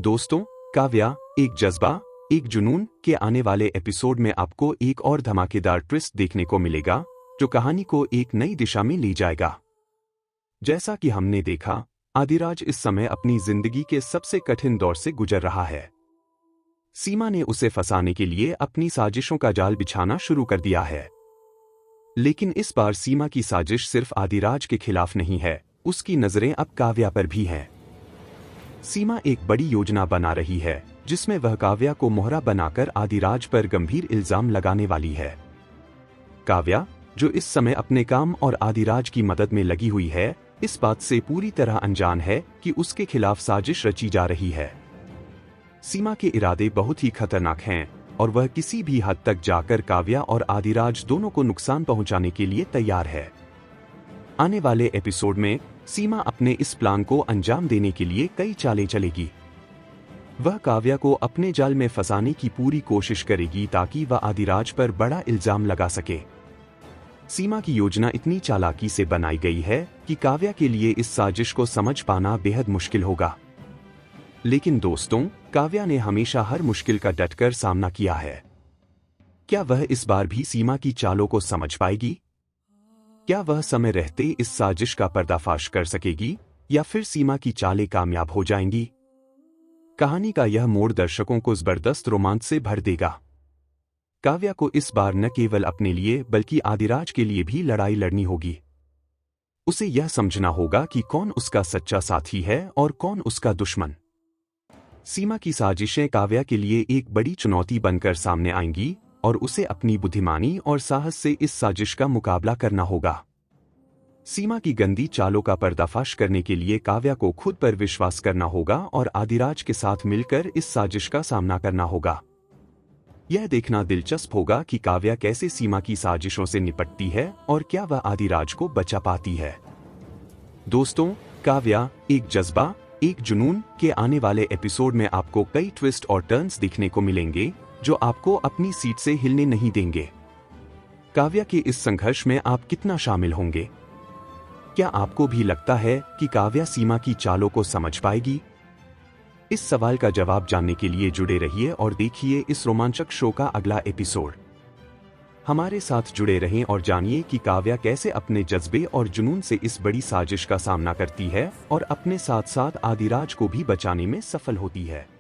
दोस्तों, काव्या, एक जज्बा, एक जुनून के आने वाले एपिसोड में आपको एक और धमाकेदार ट्विस्ट देखने को मिलेगा जो कहानी को एक नई दिशा में ले जाएगा। जैसा कि हमने देखा, आदिराज इस समय अपनी जिंदगी के सबसे कठिन दौर से गुजर रहा है। सीमा ने उसे फंसाने के लिए अपनी साजिशों का जाल बिछाना शुरू कर दिया है। लेकिन इस बार सीमा की साजिश सिर्फ आदिराज के खिलाफ नहीं है, उसकी नजरें अब काव्या पर भी हैं। सीमा एक बड़ी योजना बना रही है जिसमें वह काव्या को मोहरा बनाकर आदिराज पर गंभीर इल्जाम लगाने वाली है। काव्या, जो इस समय अपने काम और आदिराज की मदद में लगी हुई है, इस बात से पूरी तरह अनजान है कि उसके खिलाफ साजिश रची जा रही है। सीमा के इरादे बहुत ही खतरनाक हैं और वह किसी भी हद तक जाकर काव्या और आदिराज दोनों को नुकसान पहुंचाने के लिए तैयार है। आने वाले एपिसोड में सीमा अपने इस प्लान को अंजाम देने के लिए कई चालें चलेगी। वह काव्या को अपने जाल में फंसाने की पूरी कोशिश करेगी ताकि वह आदिराज पर बड़ा इल्जाम लगा सके। सीमा की योजना इतनी चालाकी से बनाई गई है कि काव्या के लिए इस साजिश को समझ पाना बेहद मुश्किल होगा। लेकिन दोस्तों, काव्या ने हमेशा हर मुश्किल का डटकर सामना किया है। क्या वह इस बार भी सीमा की चालों को समझ पाएगी? क्या वह समय रहते इस साजिश का पर्दाफाश कर सकेगी या फिर सीमा की चालें कामयाब हो जाएंगी? कहानी का यह मोड़ दर्शकों को जबरदस्त रोमांच से भर देगा। काव्या को इस बार न केवल अपने लिए बल्कि आदिराज के लिए भी लड़ाई लड़नी होगी। उसे यह समझना होगा कि कौन उसका सच्चा साथी है और कौन उसका दुश्मन। सीमा की साजिशें काव्या के लिए एक बड़ी चुनौती बनकर सामने आएंगी और उसे अपनी बुद्धिमानी और साहस से इस साजिश का मुकाबला करना होगा। सीमा की गंदी चालों का पर्दाफाश करने के लिए काव्या को खुद पर विश्वास करना होगा और आदिराज के साथ मिलकर इस साजिश का सामना करना होगा। यह देखना दिलचस्प होगा कि काव्या कैसे सीमा की साजिशों से निपटती है और क्या वह आदिराज को बचा पाती है। दोस्तों, काव्या, एक जज्बा, एक जुनून के आने वाले एपिसोड में आपको कई ट्विस्ट और टर्न्स दिखने को मिलेंगे जो आपको अपनी सीट से हिलने नहीं देंगे। काव्या के इस संघर्ष में आप कितना शामिल होंगे? क्या आपको भी लगता है कि काव्या सीमा की चालों को समझ पाएगी? इस सवाल का जवाब जानने के लिए जुड़े रहिए और देखिए इस रोमांचक शो का अगला एपिसोड। हमारे साथ जुड़े रहें और जानिए कि काव्या कैसे अपने जज्बे और जुनून से इस बड़ी साजिश का सामना करती है और अपने साथ साथ आदिराज को भी बचाने में सफल होती है।